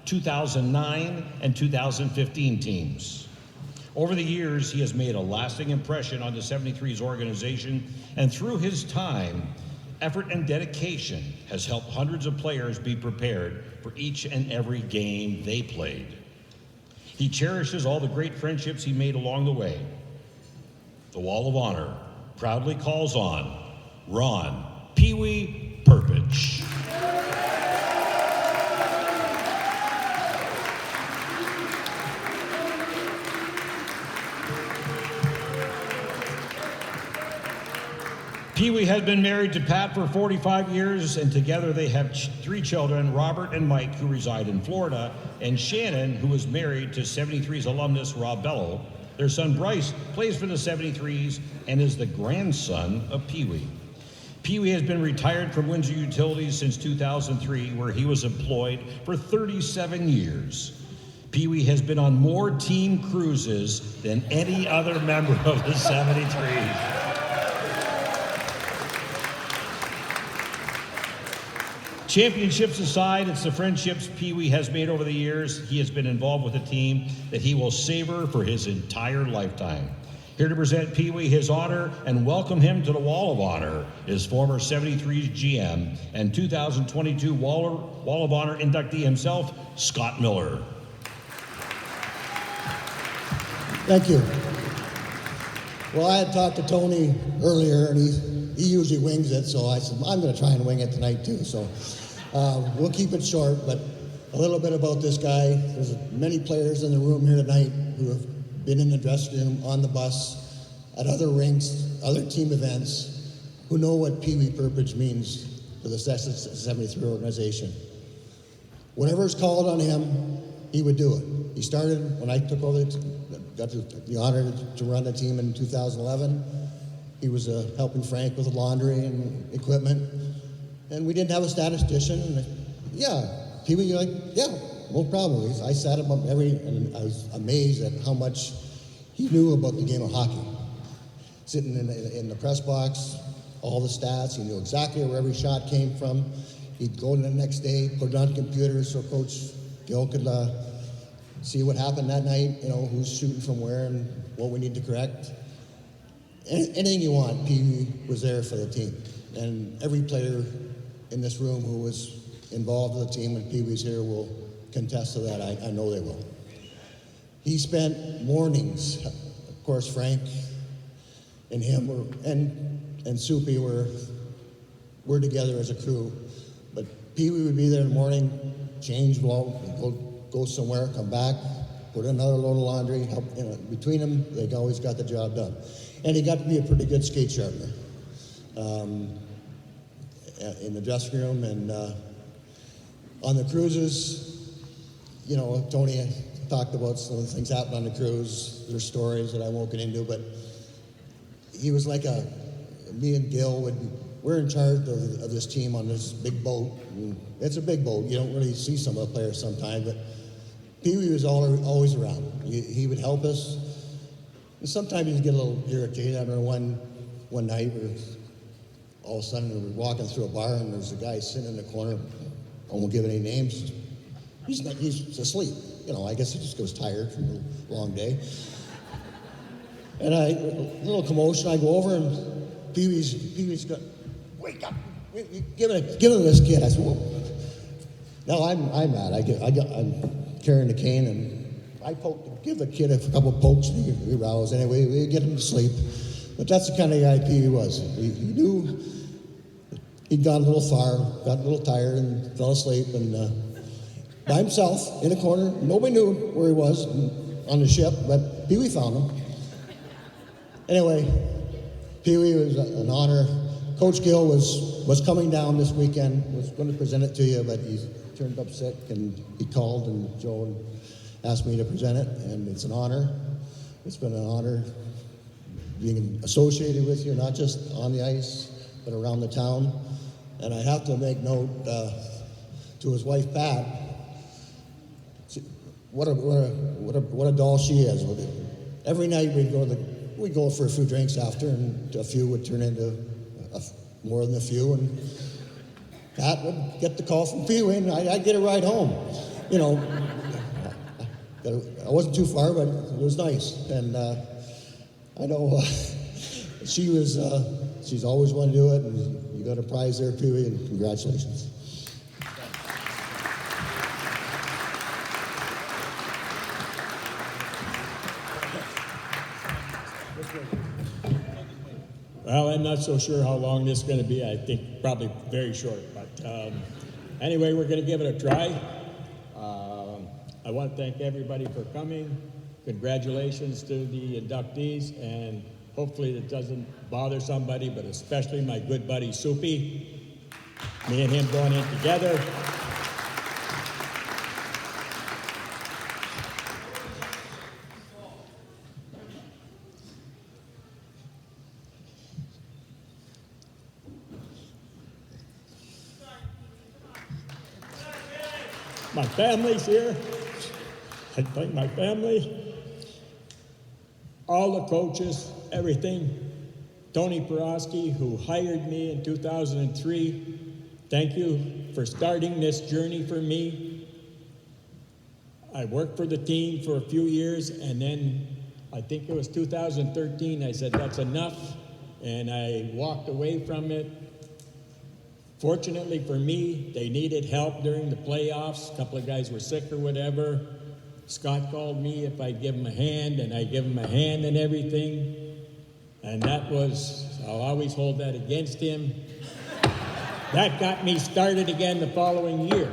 2009, and 2015 teams. Over the years, he has made a lasting impression on the 73's organization, and through his time effort and dedication has helped hundreds of players be prepared for each and every game they played. He cherishes all the great friendships he made along the way. The Wall of Honor proudly calls on Ron Pee Wee Perpich. Pee Wee has been married to Pat for 45 years, and together they have 3 children, Robert and Mike, who reside in Florida, and Shannon, who is married to 73's alumnus Rob Bello. Their son Bryce plays for the 73's and is the grandson of Pee Wee. Pee Wee has been retired from Windsor Utilities since 2003, where he was employed for 37 years. Pee Wee has been on more team cruises than any other member of the 73's. Championships aside, it's the friendships Pee Wee has made over the years. He has been involved with a team that he will savor for his entire lifetime. Here to present Pee Wee his honor and welcome him to the Wall of Honor is former 73's GM and 2022 Wall of Honor inductee himself, Scott Miller. Thank you. Well, I had talked to Tony earlier, and he usually wings it, so I said, I'm going to try and wing it tonight, too. So we'll keep it short, but a little bit about this guy. There's many players in the room here tonight who have been in the dressing room, on the bus, at other rinks, other team events, who know what Pee Wee Perpich means to the Essex 73 organization. Whatever's called on him, he would do it. He started when I took over, got the honor to run the team in 2011. He was helping Frank with the laundry and equipment. And we didn't have a statistician. And Pee Wee, you're like, yeah, no problem. I sat him up and I was amazed at how much he knew about the game of hockey. Sitting in the press box, all the stats, he knew exactly where every shot came from. He'd go in the next day, put it on the computer so Coach Gil could see what happened that night, who's shooting from where and what we need to correct. Anything you want, Pee Wee was there for the team. And every player in this room who was involved with the team when Pee Wee's here will contest to that. I know they will. He spent mornings, of course, Frank and him and Soupy were together as a crew. But Pee Wee would be there in the morning, change, go somewhere, come back, put in another load of laundry, help. Between them, they always got the job done. And he got to be a pretty good skate sharpener in the dressing room. And on the cruises, Tony talked about some of the things happened on the cruise. There's stories that I won't get into, but he was like me and Gil we're in charge of this team on this big boat. And it's a big boat. You don't really see some of the players sometimes, but Pee Wee was always around. He would help us. And sometimes he'd get a little irritated. I remember one night where all of a sudden we were walking through a bar and there's a guy sitting in the corner. I won't give any names. He's asleep. I guess he just goes tired from a long day. And a little commotion. I go over and Pee Wee's got, wake up! Give it to this kid. I said, whoa. No, I'm mad. I'm carrying the cane and I give the kid a couple pokes and he roused. Anyway, we get him to sleep. But that's the kind of guy Pee Wee was. He knew he'd gone a little far, got a little tired and fell asleep and by himself in a corner. Nobody knew where he was on the ship, but Pee Wee found him. Anyway, Pee Wee was an honor. Coach Gill was coming down this weekend, was going to present it to you, but he turned up sick and he called and Joe asked me to present it, and it's an honor. It's been an honor being associated with you, not just on the ice, but around the town. And I have to make note to his wife, Pat, what a doll she is. Every night we'd go for a few drinks after, and a few would turn into more than a few, and Pat would get the call from Pee Wee, and I'd get a ride home. I wasn't too far, but it was nice. And I know she's always wanted to do it, and you got a prize there, Pee Wee, and congratulations. Well, I'm not so sure how long this is going to be. I think probably very short. But anyway, we're going to give it a try. I want to thank everybody for coming. Congratulations to the inductees, and hopefully it doesn't bother somebody, but especially my good buddy Soupy. Me and him going in together. My family's here. I thank my family, all the coaches, everything. Tony Porosky, who hired me in 2003, thank you for starting this journey for me. I worked for the team for a few years, and then I think it was 2013, I said, that's enough, and I walked away from it. Fortunately for me, they needed help during the playoffs. A couple of guys were sick or whatever. Scott called me if I'd give him a hand, and I give him a hand and everything. And that was, I'll always hold that against him. That got me started again the following year.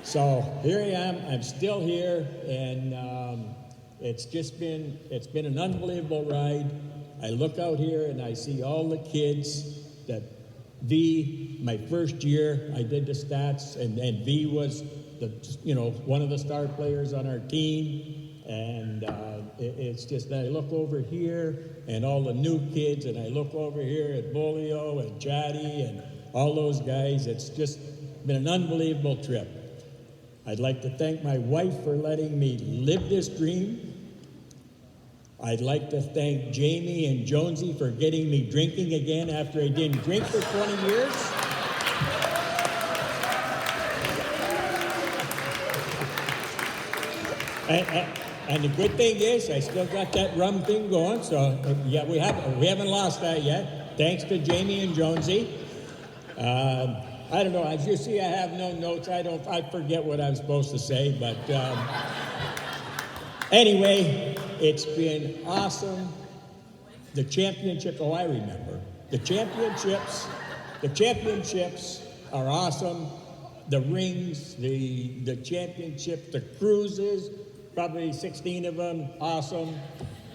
So here I am, I'm still here, and it's been an unbelievable ride. I look out here and I see all the kids that my first year, I did the stats, and V was one of the star players on our team, and it's just that I look over here and all the new kids, and I look over here at Bolio and Chatty and all those guys. It's just been an unbelievable trip. I'd like to thank my wife for letting me live this dream. I'd like to thank Jamie and Jonesy for getting me drinking again after I didn't drink for 20 years. And the good thing is, I still got that rum thing going, so yeah, we haven't lost that yet. Thanks to Jamie and Jonesy. I don't know, as you see, I have no notes. I forget what I'm supposed to say, but anyway, it's been awesome. The championship, I remember. The championships are awesome. The rings, the championship, the cruises, probably 16 of them, awesome.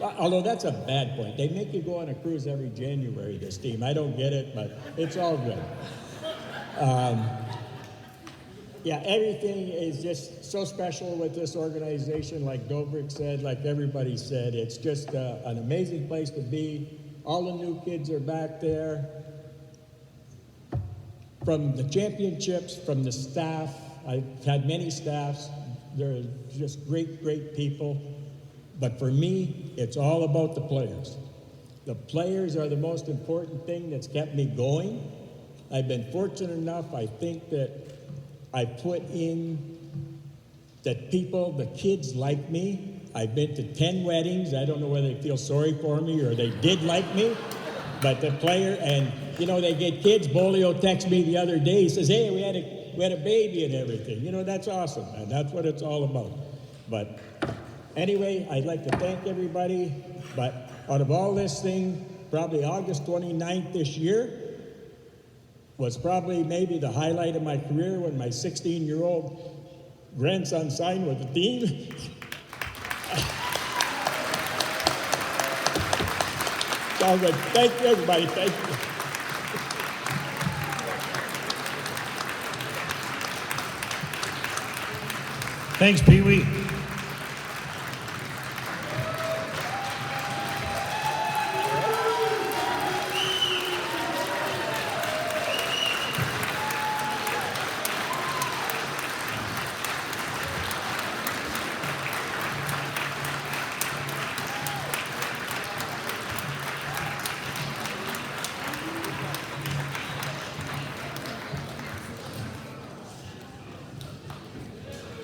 Although that's a bad point. They make you go on a cruise every January, this team. I don't get it, but it's all good. Yeah, everything is just so special with this organization, like Dobrik said, like everybody said. It's just an amazing place to be. All the new kids are back there. From the championships, from the staff, I've had many staffs. They're just great, great people. But for me, it's all about the players. The players are the most important thing that's kept me going. I've been fortunate enough, I think, that I put in that people, the kids like me. I've been to 10 weddings. I don't know whether they feel sorry for me or they did like me. But the player, and they get kids. Bolio texted me the other day. He says, hey, we had a baby and everything. That's awesome, man. That's what it's all about. But anyway, I'd like to thank everybody. But out of all this thing, probably August 29th this year was probably maybe the highlight of my career when my 16-year-old grandson signed with the team. It's all good. Thank you, everybody. Thank you. Thanks, Pee Wee.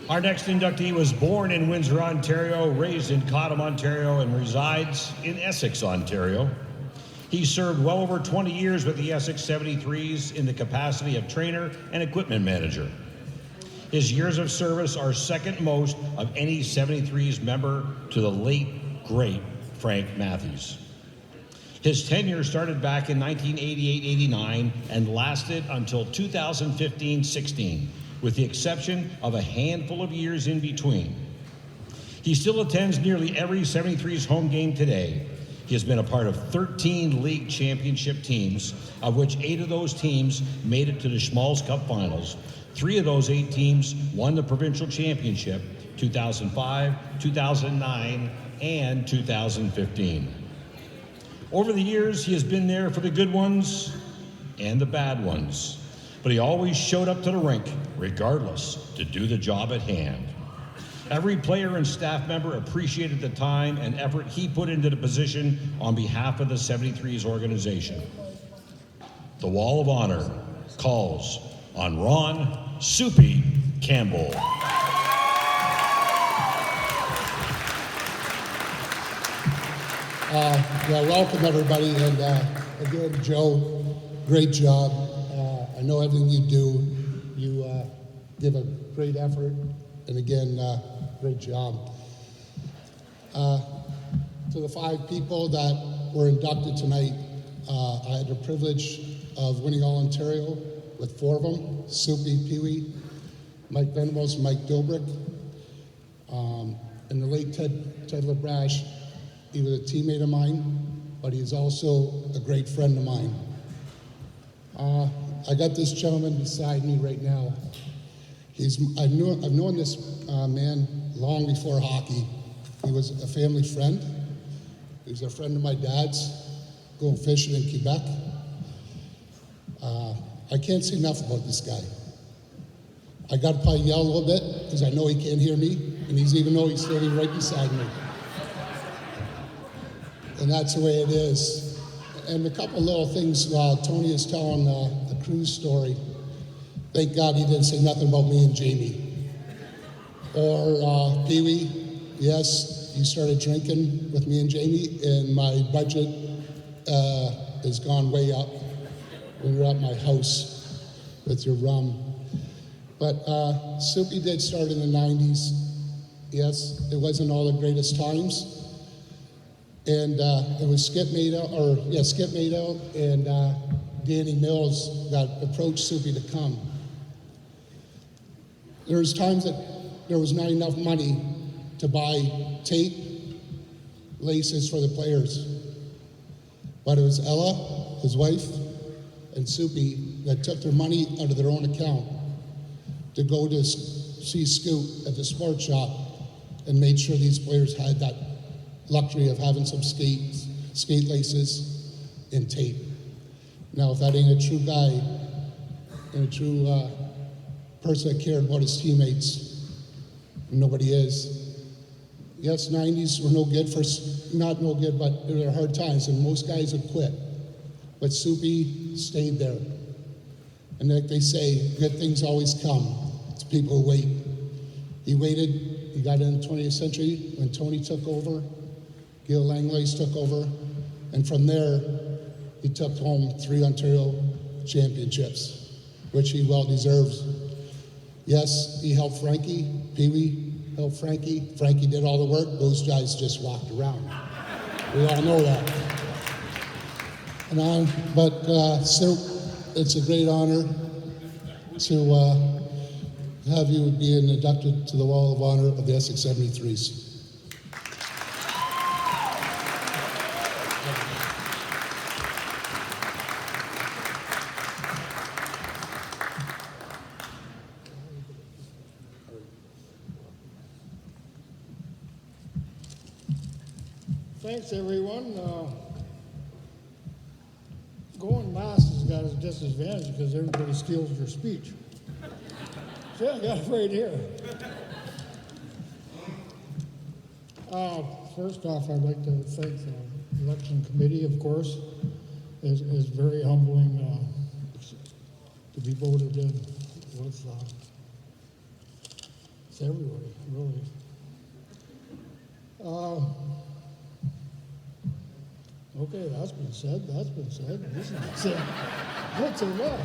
Our next inductee was born in Windsor, Ontario, raised in Cottam, Ontario, and resides in Essex, Ontario. He served well over 20 years with the Essex 73's in the capacity of trainer and equipment manager. His years of service are second most of any 73's member to the late, great Frank Matthews. His tenure started back in 1988-89 and lasted until 2015-16, with the exception of a handful of years in between. He still attends nearly every 73's home game today. He has been a part of 13 league championship teams, of which 8 of those teams made it to the Schmalz Cup finals. 3 of those 8 teams won the provincial championship, 2005, 2009, and 2015. Over the years, he has been there for the good ones and the bad ones, but he always showed up to the rink, regardless, to do the job at hand. Every player and staff member appreciated the time and effort he put into the position on behalf of the 73's organization. The Wall of Honor calls on Ron Soupy Campbell. Welcome everybody, and again, Joe, great job. I know everything you do. You give a great effort, and again, great job. To the 5 people that were inducted tonight, I had the privilege of winning All-Ontario with 4 of them, Soupy, Pee-wee, Mike Venables, Mike Dilbrick, and the late Ted LaBrash. He was a teammate of mine, but he's also a great friend of mine. I got this gentleman beside me right now. I've known this man long before hockey. He was a family friend. He was a friend of my dad's, going fishing in Quebec. I can't say enough about this guy. I got to probably yell a little bit because I know he can't hear me, and even though he's standing right beside me. And that's the way it is. And a couple little things, Tony is telling the cruise story. Thank God he didn't say nothing about me and Jamie. Or Pee-wee, yes, he started drinking with me and Jamie, and my budget has gone way up when you're at my house with your rum. But Soupy did start in the 90s. Yes, it wasn't all the greatest times. And it was Skip Mado and Danny Mills that approached Soupy to come. There was times that there was not enough money to buy tape, laces for the players. But it was Ella, his wife, and Soupy that took their money out of their own account to go to see Scoot at the sports shop and made sure these players had that luxury of having some skate laces and tape. Now, if that ain't a true guy and a true person that cared about his teammates, nobody is. Yes, 90s were not no good, but there were hard times, and most guys would quit. But Soupy stayed there. And like they say, good things always come to people who wait. He waited, he got in the 20th century when Tony took over. Gil Langlace took over, and from there, he took home 3 Ontario championships, which he well deserves. Yes, he helped Frankie, Pee-wee helped Frankie. Frankie did all the work, those guys just walked around. We all know that. Sue, it's a great honor to have you being inducted to the Wall of Honor of the Essex 73's. Thanks, everyone. Going last has got a disadvantage because everybody steals your speech. So I got it right here. First off, I'd like to thank the election committee, of course. It's very humbling to be voted in with it's everybody, really. Okay, that's been said. This is said. That's enough.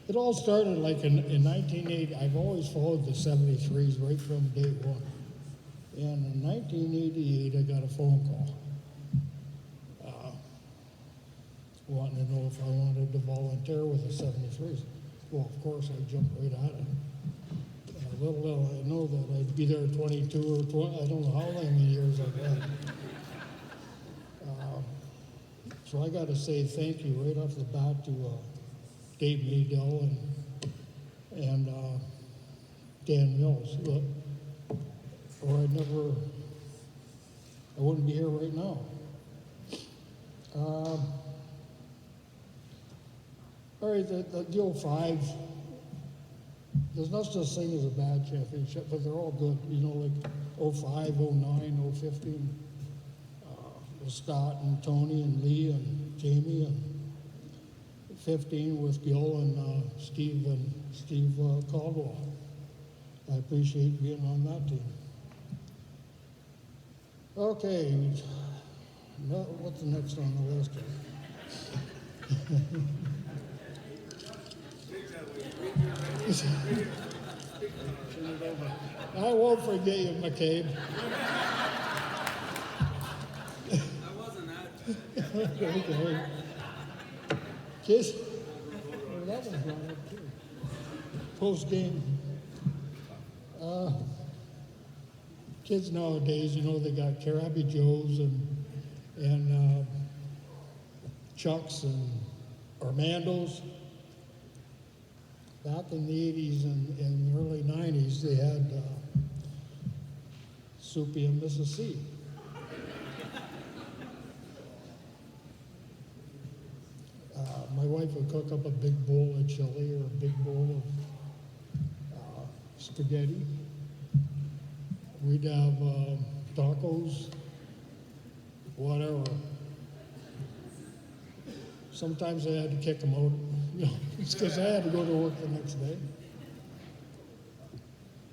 It all started like in 1980. I've always followed the 73's right from day one. And in 1988, I got a phone call wanting to know if I wanted to volunteer with the 73's. Well, of course, I jumped right at it. Little I know that I'd be there 22 or 20, I don't know how many years I've had. So I got to say thank you right off the bat to Dave Maydell and Dan Mills. Or I wouldn't be here right now. All right, the 05, there's no such thing as a bad championship, but they're all good. You know, like 05, 09, 015, with Scott and Tony and Lee and Jamie, and 15 with Gil and Steve Caldwell. I appreciate being on that team. Okay, what's the next on the list here? I won't forget you, McCabe. I wasn't at. Okay. Kiss. Well, that was brought up too. Post game. Kids nowadays, you know, they got Carabby Joes and Chucks and Armandos. Back in the 80s and the early 90s, they had Soupy and Mrs. C. My wife would cook up a big bowl of chili or a big bowl of spaghetti. We'd have tacos, whatever. Sometimes I had to kick them out, you know, it's because I had to go to work the next day.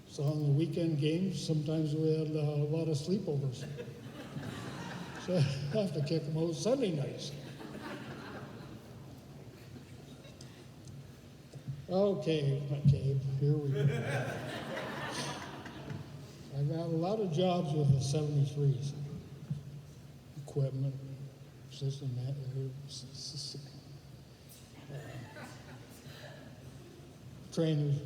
So on the weekend games, sometimes we had a lot of sleepovers. So I have to kick them out Sunday nights. Okay, McCabe, here we go. I've had a lot of jobs with the 73's. Equipment, system, trainers,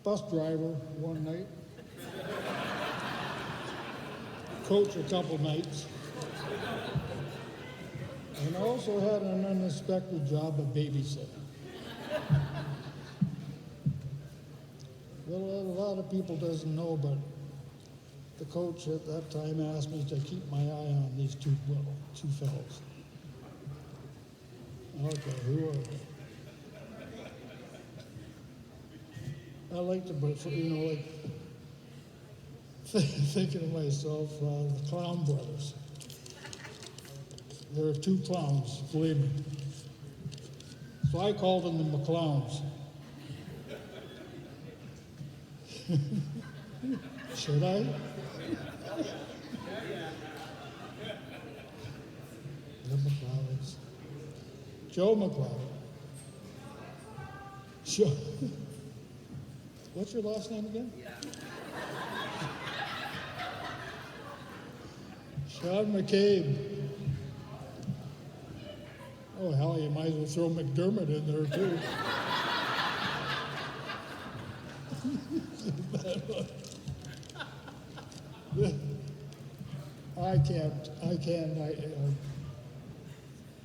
bus driver one night, coach a couple nights, and I also had an unexpected job of babysitting. Well, a lot of people doesn't know, but the coach at that time asked me to keep my eye on these two fellows. Okay, who are they? I like to, you know, like thinking of myself, the Clown Brothers. There are two clowns, believe me. So I called them the McClowns. Should I? The McLeods. Joe McLeod. Sure. What's your last name again? Sean McCabe. Oh, hell, you might as well throw McDermott in there, too.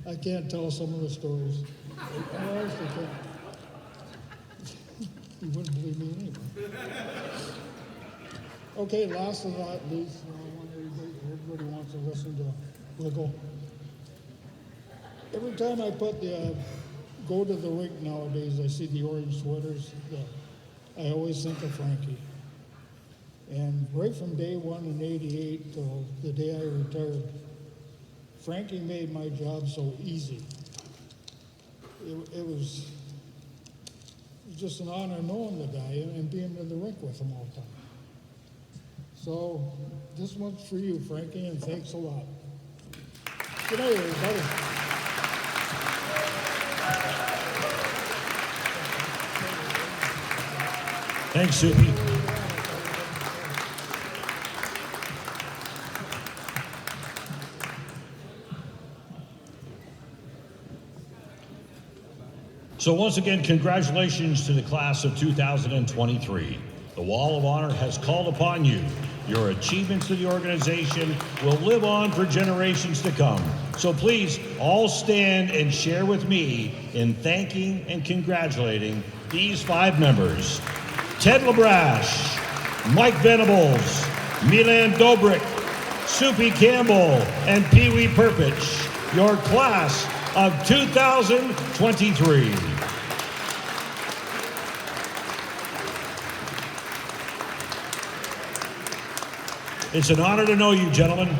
I can't tell some of the stories. I honestly can't. You wouldn't believe me anyway. Okay, last but not least, everybody wants to listen to Wiggle. Every time I go to the rink nowadays, I see the orange sweaters. I always think of Frankie. And right from day one in '88 till the day I retired, Frankie made my job so easy. It was It's just an honor knowing the guy and being in the rink with him all the time. So this one's for you, Frankie, and thanks a lot. Good night, everybody. Thanks, Soupy. So once again, congratulations to the class of 2023. The Wall of Honor has called upon you. Your achievements to the organization will live on for generations to come. So please all stand and share with me in thanking and congratulating these 5 members. Ted LaBrash, Mike Venables, Milan Dobrik, Soupy Campbell, and Pee Wee Perpich, your class of 2023. It's an honor to know you, gentlemen.